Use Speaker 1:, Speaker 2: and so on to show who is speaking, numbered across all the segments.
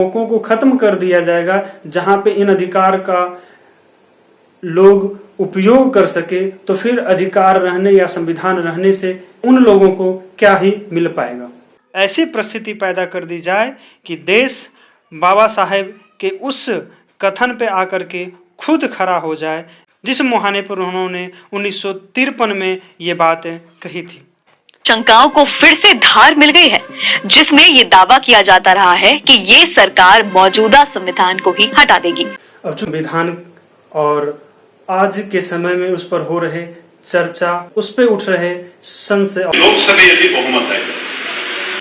Speaker 1: मौकों को खत्म कर दिया जाएगा जहां पे इन अधिकार का लोग उपयोग कर सके, तो फिर अधिकार रहने या संविधान रहने से उन लोगों को क्या ही मिल पाएगा। ऐसी परिस्थिति पैदा कर दी जाए कि देश बाबा साहेब के उस कथन पे आकर के खुद खड़ा हो जाए जिस मुहाने पर उन्होंने 1953 में ये बातें कही थी।
Speaker 2: शंकाओं को फिर से धार मिल गई है, जिसमें ये दावा किया जाता रहा है कि ये सरकार मौजूदा संविधान को ही हटा देगी।
Speaker 1: अब संविधान और आज के समय में उस पर हो रहे चर्चा, उस पे उठ रहे संशय,
Speaker 3: लोकसभा यदि बहुमत है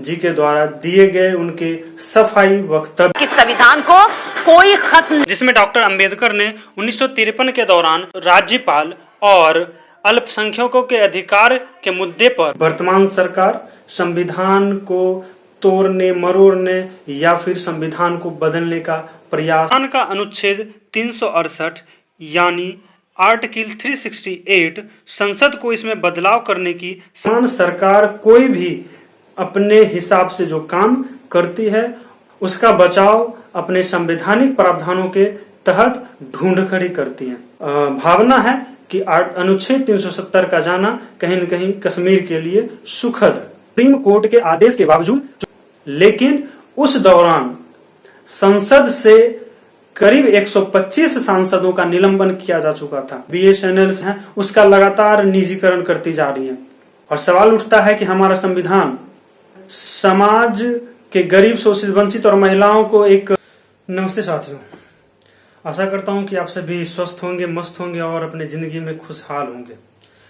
Speaker 1: जी के द्वारा दिए गए उनके सफाई वक्तव्य,
Speaker 2: इस संविधान को कोई खत्म,
Speaker 1: जिसमें डॉक्टर अंबेडकर ने 1953 के दौरान राज्यपाल और अल्पसंख्यकों के अधिकार के मुद्दे पर वर्तमान सरकार संविधान को तोड़ने मरोड़ने या फिर संविधान को बदलने का प्रयास का अनुच्छेद 368 यानी आर्टिकल 368 संसद को इसमें बदलाव करने की समान सरकार कोई भी अपने हिसाब से जो काम करती है उसका बचाव अपने संवैधानिक प्रावधानों के तहत ढूंढ खड़ी करती है। भावना है कि अनुच्छेद 370 का जाना कहीं न कहीं कश्मीर के लिए सुखद सुप्रीम कोर्ट के आदेश के बावजूद, लेकिन उस दौरान संसद से करीब 125 सांसदों का निलंबन किया जा चुका था। बीएसएनएल है उसका लगातार निजीकरण करती जा रही है और सवाल उठता है कि हमारा संविधान समाज के गरीब शोषित वंचित और महिलाओं को एक। नमस्ते साथियों, आशा करता हूं कि आप सभी स्वस्थ होंगे, मस्त होंगे और अपने जिंदगी में खुशहाल होंगे।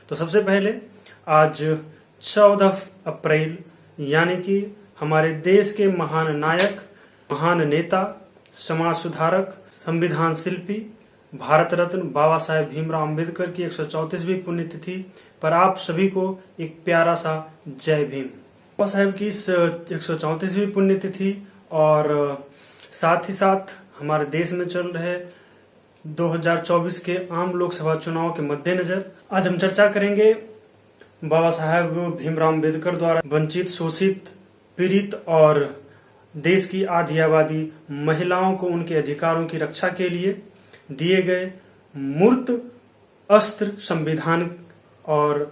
Speaker 1: तो सबसे पहले आज 14 अप्रैल यानी कि हमारे देश के महान नायक, महान नेता, समाज सुधारक, संविधान शिल्पी, भारत रत्न बाबा साहेब भीमराव अंबेडकर की 134वीं पुण्यतिथि पर आप सभी को एक प्यारा सा जय भीम। बाबा साहेब की इस 134वीं पुण्यतिथि और साथ ही साथ हमारे देश में चल रहे 2024 के आम लोकसभा चुनाव के मद्देनजर आज हम चर्चा करेंगे बाबा साहेब भीमराव अंबेडकर द्वारा वंचित, शोषित, पीड़ित और देश की आधी आबादी महिलाओं को उनके अधिकारों की रक्षा के लिए दिए गए मूर्त अस्त्र संविधान और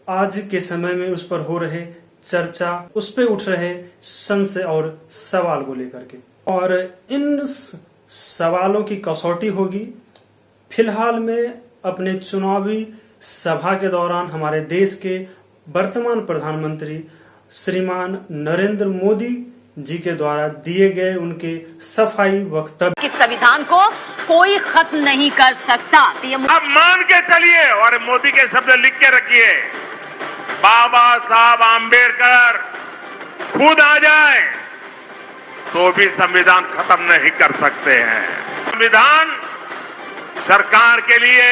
Speaker 1: आज के समय में उस पर हो रहे चर्चा, उस पे उठ रहे संशय और सवाल को लेकर के, और इन सवालों की कसौटी होगी। फिलहाल में अपने चुनावी सभा के दौरान हमारे देश के वर्तमान प्रधानमंत्री श्रीमान नरेंद्र मोदी जी के द्वारा दिए गए उनके सफाई वक्तव्य,
Speaker 2: इस संविधान को कोई खत्म नहीं कर सकता।
Speaker 3: आप मान के चलिए और मोदी के शब्द लिख के रखिए, बाबा साहब आम्बेडकर खुद आ जाए तो भी संविधान खत्म नहीं कर सकते हैं। संविधान सरकार के लिए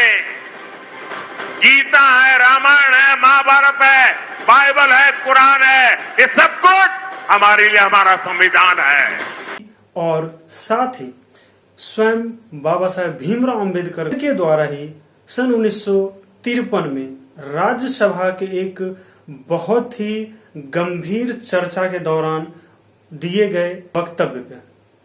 Speaker 3: गीता है, रामायण है, महाभारत है, बाइबल है, कुरान है, ये सब कुछ हमारे लिए हमारा संविधान है।
Speaker 1: और साथ ही स्वयं बाबा साहेब भीमराव अंबेडकर के द्वारा ही सन 1953 में राज्यसभा के एक बहुत ही गंभीर चर्चा के दौरान दिए गए वक्तव्य पे,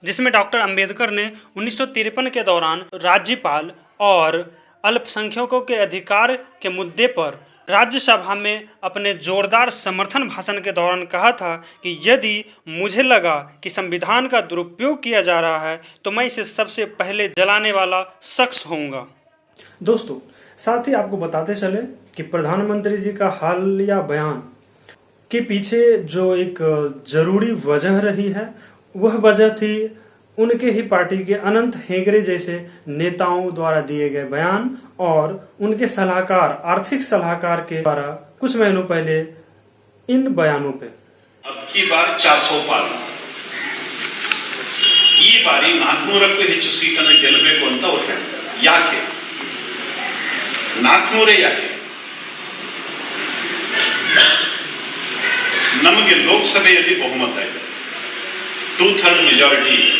Speaker 1: जिसमें डॉक्टर अंबेडकर ने 1953 के दौरान राज्यपाल और अल्पसंख्यकों के अधिकार के मुद्दे पर राज्यसभा में अपने जोरदार समर्थन भाषण के दौरान कहा था कि यदि मुझे लगा कि संविधान का दुरुपयोग किया जा रहा है तो मैं इसे सबसे पहले जलाने वाला शख्स होऊंगा। दोस्तों, साथ ही आपको बताते चले कि प्रधानमंत्री जी का हालिया बयान के पीछे जो एक जरूरी वजह रही है वह वजह थी उनके ही पार्टी के अनंत हेगड़े जैसे नेताओं द्वारा दिए गए बयान और उनके सलाहकार, आर्थिक सलाहकार के द्वारा कुछ महीनों पहले इन बयानों पे।
Speaker 3: अब की बार 400 पाल ಈ ಬಾರಿ 400ಕ್ಕೂ ಹೆಚ್ಚು ಸೀಟನ್ನು ಗೆಲ್ಲಬೇಕು ಅಂತ ಅವ್ರು ಹೇಳ್ತಾರೆ। ಯಾಕೆ 400 ಯಾಕೆ? ನಮಗೆ ಲೋಕಸಭೆಯಲ್ಲಿ ಬಹುಮತ ಇದೆ, 2/3 ಮೆಜಾರಿಟಿ ಇದೆ,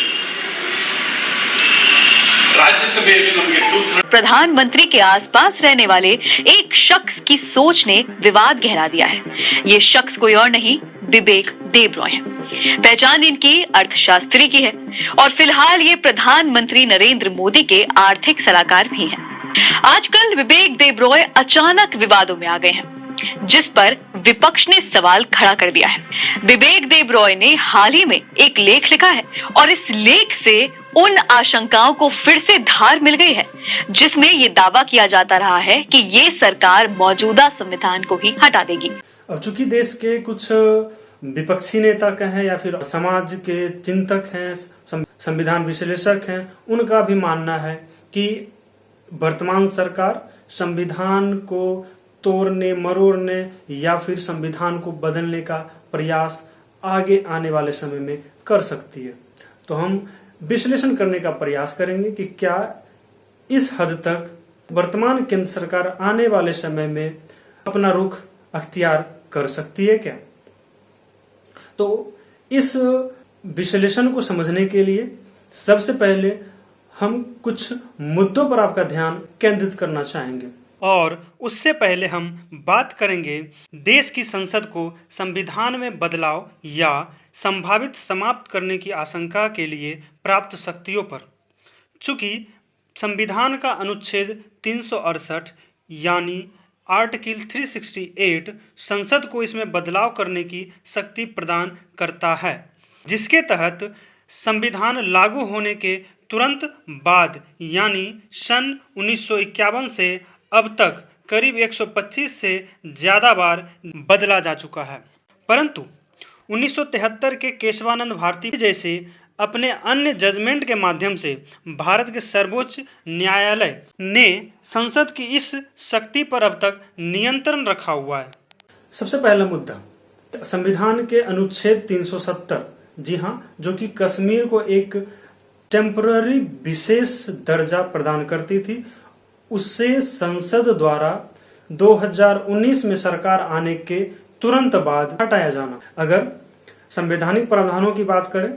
Speaker 3: राज्यसभा में
Speaker 2: प्रधानमंत्री के आसपास रहने वाले एक शख्स की सोच ने विवाद गहरा दिया है। ये शख्स कोई और नहीं विवेक देबरॉय हैं। पहचान इनकी अर्थशास्त्री की है और फिलहाल ये प्रधानमंत्री नरेंद्र मोदी के आर्थिक सलाहकार भी हैं। आजकल विवेक देबरॉय अचानक विवादों में आ गए हैं, जिस पर विपक्ष ने सवाल खड़ा कर दिया है। विवेक देबरॉय ने हाल ही में एक लेख लिखा है और इस लेख से उन आशंकाओं को फिर से धार मिल गई है जिसमें ये दावा किया जाता रहा है कि ये सरकार मौजूदा संविधान को ही हटा देगी।
Speaker 1: अब चूंकि देश के कुछ विपक्षी नेता कहें या फिर समाज के चिंतक हैं, संविधान विश्लेषक हैं, उनका भी मानना है कि वर्तमान सरकार संविधान को तोड़ने मरोड़ने या फिर संविधान को बदलने का प्रयास आगे आने वाले समय में कर सकती है। तो हम विश्लेषण करने का प्रयास करेंगे कि क्या इस हद तक वर्तमान केंद्र सरकार आने वाले समय में अपना रुख अख्तियार कर सकती है क्या। तो इस विश्लेषण को समझने के लिए सबसे पहले हम कुछ मुद्दों पर आपका ध्यान केंद्रित करना चाहेंगे और उससे पहले हम बात करेंगे देश की संसद को संविधान में बदलाव या संभावित समाप्त करने की आशंका के लिए प्राप्त शक्तियों पर। चूंकि संविधान का अनुच्छेद 368 यानी आर्टिकल 368 संसद को इसमें बदलाव करने की शक्ति प्रदान करता है, जिसके तहत संविधान लागू होने के तुरंत बाद यानी सन 1951 से अब तक करीब 125 से ज्यादा बार बदला जा चुका है। परंतु 1973 के केशवानंद भारती जैसे अपने अन्य जजमेंट के माध्यम से भारत के सर्वोच्च न्यायालय ने संसद की इस शक्ति पर अब तक नियंत्रण रखा हुआ है। सबसे पहला मुद्दा संविधान के अनुच्छेद 370, जी हाँ, जो कि कश्मीर को एक टेम्पररी विशेष दर्जा प्रदान करती थी, उससे संसद द्वारा 2019 में सरकार आने के तुरंत बाद हटाया जाना। अगर संवैधानिक प्रावधानों की बात करें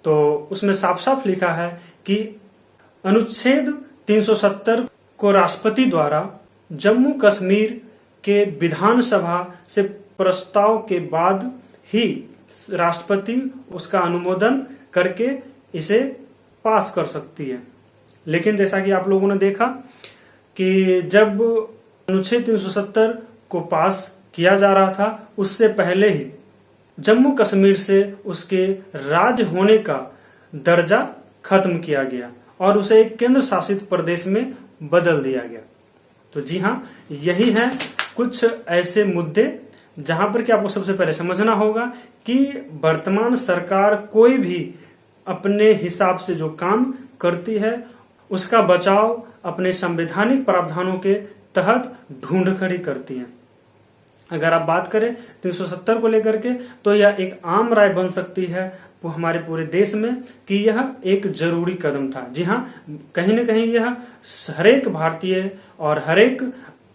Speaker 1: तो उसमें साफ साफ लिखा है कि अनुच्छेद 370 को राष्ट्रपति द्वारा जम्मू कश्मीर के विधानसभा से प्रस्ताव के बाद ही राष्ट्रपति उसका अनुमोदन करके इसे पास कर सकती है। लेकिन जैसा कि आप लोगों ने देखा कि जब अनुच्छेद 370 को पास किया जा रहा था, उससे पहले ही जम्मू कश्मीर से उसके राज्य होने का दर्जा खत्म किया गया और उसे एक केंद्र शासित प्रदेश में बदल दिया गया। तो जी हाँ, यही है कुछ ऐसे मुद्दे जहां पर कि आपको सबसे पहले समझना होगा कि वर्तमान सरकार कोई भी अपने हिसाब से जो काम करती है उसका बचाव अपने संवैधानिक प्रावधानों के तहत ढूंढ कर ही करती है। अगर आप बात करें 370 को लेकर के तो यह एक आम राय बन सकती है हमारे पूरे देश में कि यह एक जरूरी कदम था। जी हाँ, कहीं न कहीं यह हरेक भारतीय और हरेक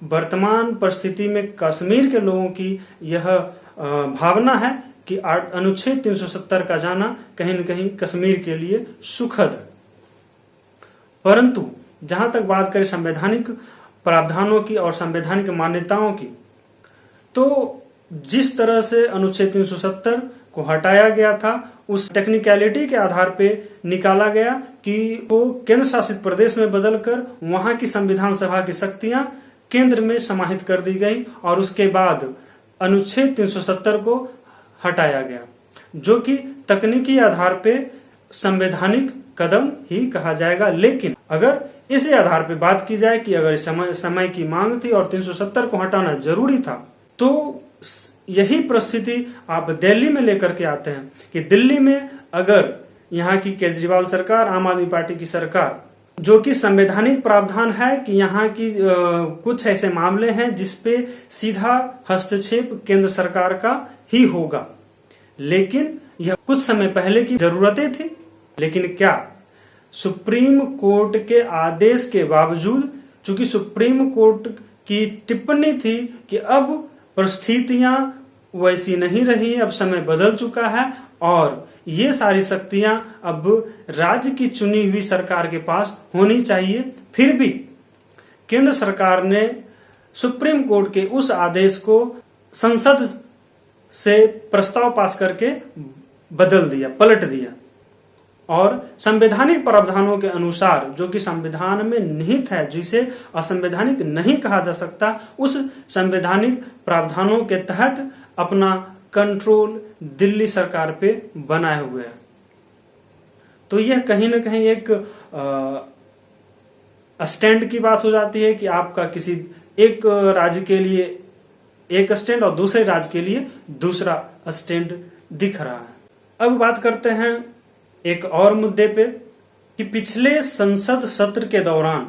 Speaker 1: वर्तमान परिस्थिति में कश्मीर के लोगों की यह भावना है कि अनुच्छेद 370 का जाना कहीं न कहीं कश्मीर के लिए सुखद है। परंतु जहां तक बात करें संवैधानिक प्रावधानों की और संवैधानिक मान्यताओं की, तो जिस तरह से अनुच्छेद 370 को हटाया गया था उस टेक्निकलिटी के आधार पे निकाला गया कि वो केंद्र शासित प्रदेश में बदलकर वहां की संविधान सभा की शक्तियां केंद्र में समाहित कर दी गई और उसके बाद अनुच्छेद 370 को हटाया गया, जो कि तकनीकी आधार पे संवैधानिक कदम ही कहा जाएगा। लेकिन अगर इसी आधार पे बात की जाए कि अगर समय की मांग थी और 370 को हटाना जरूरी था, तो यही परिस्थिति आप दिल्ली में लेकर के आते हैं कि दिल्ली में अगर यहाँ की केजरीवाल सरकार, आम आदमी पार्टी की सरकार, जो कि संवैधानिक प्रावधान है कि यहाँ की कुछ ऐसे मामले हैं जिसपे सीधा हस्तक्षेप केंद्र सरकार का ही होगा, लेकिन यह कुछ समय पहले की जरूरतें थी। लेकिन क्या सुप्रीम कोर्ट के आदेश के बावजूद, चूंकि सुप्रीम कोर्ट की टिप्पणी थी कि अब परिस्थितियां वैसी नहीं रही, अब समय बदल चुका है और ये सारी शक्तियां अब राज्य की चुनी हुई सरकार के पास होनी चाहिए, फिर भी केंद्र सरकार ने सुप्रीम कोर्ट के उस आदेश को संसद से प्रस्ताव पास करके बदल दिया, पलट दिया और संवैधानिक प्रावधानों के अनुसार, जो कि संविधान में निहित है, जिसे असंवैधानिक नहीं कहा जा सकता, उस संवैधानिक प्रावधानों के तहत अपना कंट्रोल दिल्ली सरकार पे बनाए हुए है। तो यह कहीं ना कहीं एक स्टैंड की बात हो जाती है कि आपका किसी एक राज्य के लिए एक स्टैंड और दूसरे राज्य के लिए दूसरा स्टैंड दिख रहा है। अब बात करते हैं एक और मुद्दे पे कि पिछले संसद सत्र के दौरान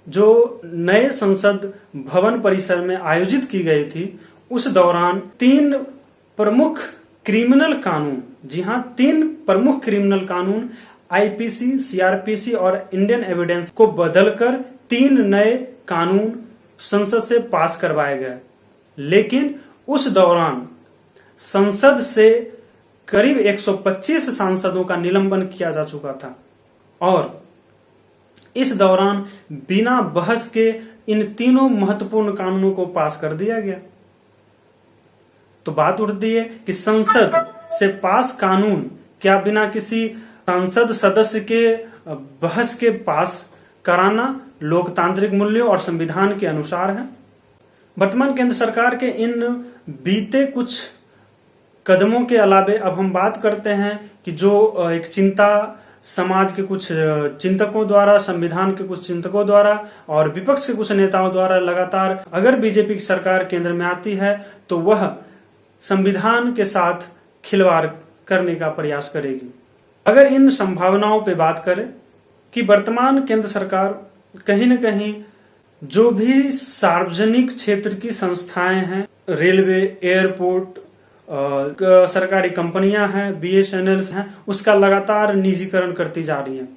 Speaker 1: जो नए संसद भवन परिसर में आयोजित की गई थी, उस दौरान 3 प्रमुख क्रिमिनल कानून, जी हां 3 प्रमुख क्रिमिनल कानून आईपीसी, सीआरपीसी और इंडियन एविडेंस को बदलकर 3 नए कानून संसद से पास करवाए गए। लेकिन उस दौरान संसद से करीब 125 सांसदों का निलंबन किया जा चुका था और इस दौरान बिना बहस के इन तीनों महत्वपूर्ण कानूनों को पास कर दिया गया। तो बात उठती है कि संसद से पास कानून क्या बिना किसी संसद सदस्य के बहस के पास कराना लोकतांत्रिक मूल्यों और संविधान के अनुसार है? वर्तमान केंद्र सरकार के इन बीते कुछ कदमों के अलावे अब हम बात करते हैं कि जो एक चिंता समाज के कुछ चिंतकों द्वारा, संविधान के कुछ चिंतकों द्वारा और विपक्ष के कुछ नेताओं द्वारा लगातार अगर बीजेपी की सरकार केंद्र में आती है तो वह संविधान के साथ खिलवाड़ करने का प्रयास करेगी। अगर इन संभावनाओं पे बात करें कि वर्तमान केंद्र सरकार कहीं न कहीं जो भी सार्वजनिक क्षेत्र की संस्थाएं हैं, रेलवे, एयरपोर्ट, सरकारी कंपनियां हैं, बीएसएनएल हैं, उसका लगातार निजीकरण करती जा रही है।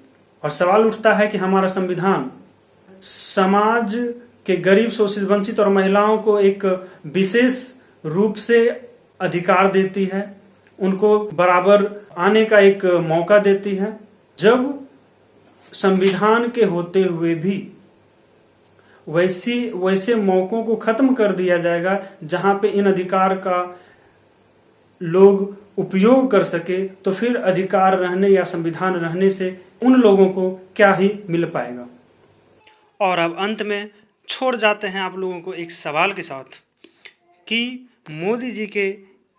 Speaker 1: और सवाल उठता है कि हमारा संविधान समाज के गरीब, शोषित, वंचित और महिलाओं को एक विशेष रूप से अधिकार देती है, उनको बराबर आने का एक मौका देती है। जब संविधान के होते हुए भी वैसे मौकों को खत्म कर दिया जाएगा जहां पे इन अधिकार का लोग उपयोग कर सके, तो फिर अधिकार रहने या संविधान रहने से उन लोगों को क्या ही मिल पाएगा। और अब अंत में छोड़ जाते हैं आप लोगों को एक सवाल के साथ कि मोदी जी के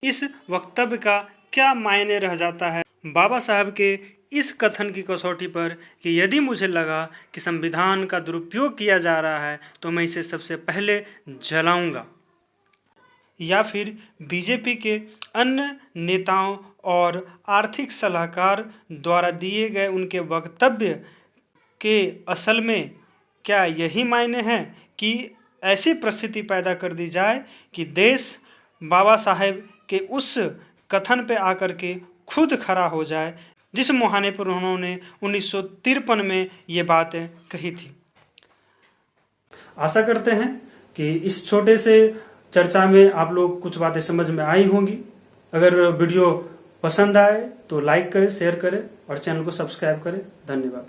Speaker 1: इस वक्तव्य का क्या मायने रह जाता है बाबा साहब के इस कथन की कसौटी पर कि यदि मुझे लगा कि संविधान का दुरुपयोग किया जा रहा है तो मैं इसे सबसे पहले जलाऊंगा, या फिर बीजेपी के अन्य नेताओं और आर्थिक सलाहकार द्वारा दिए गए उनके वक्तव्य के असल में क्या यही मायने हैं कि ऐसी परिस्थिति पैदा कर दी जाए कि देश बाबा साहेब के उस कथन पे आकर के खुद खड़ा हो जाए जिस मुहाने पर उन्होंने 1953 में ये बातें कही थी। आशा करते हैं कि इस छोटे से चर्चा में आप लोग कुछ बातें समझ में आई होंगी। अगर वीडियो पसंद आए तो लाइक करें, शेयर करें और चैनल को सब्सक्राइब करें। धन्यवाद।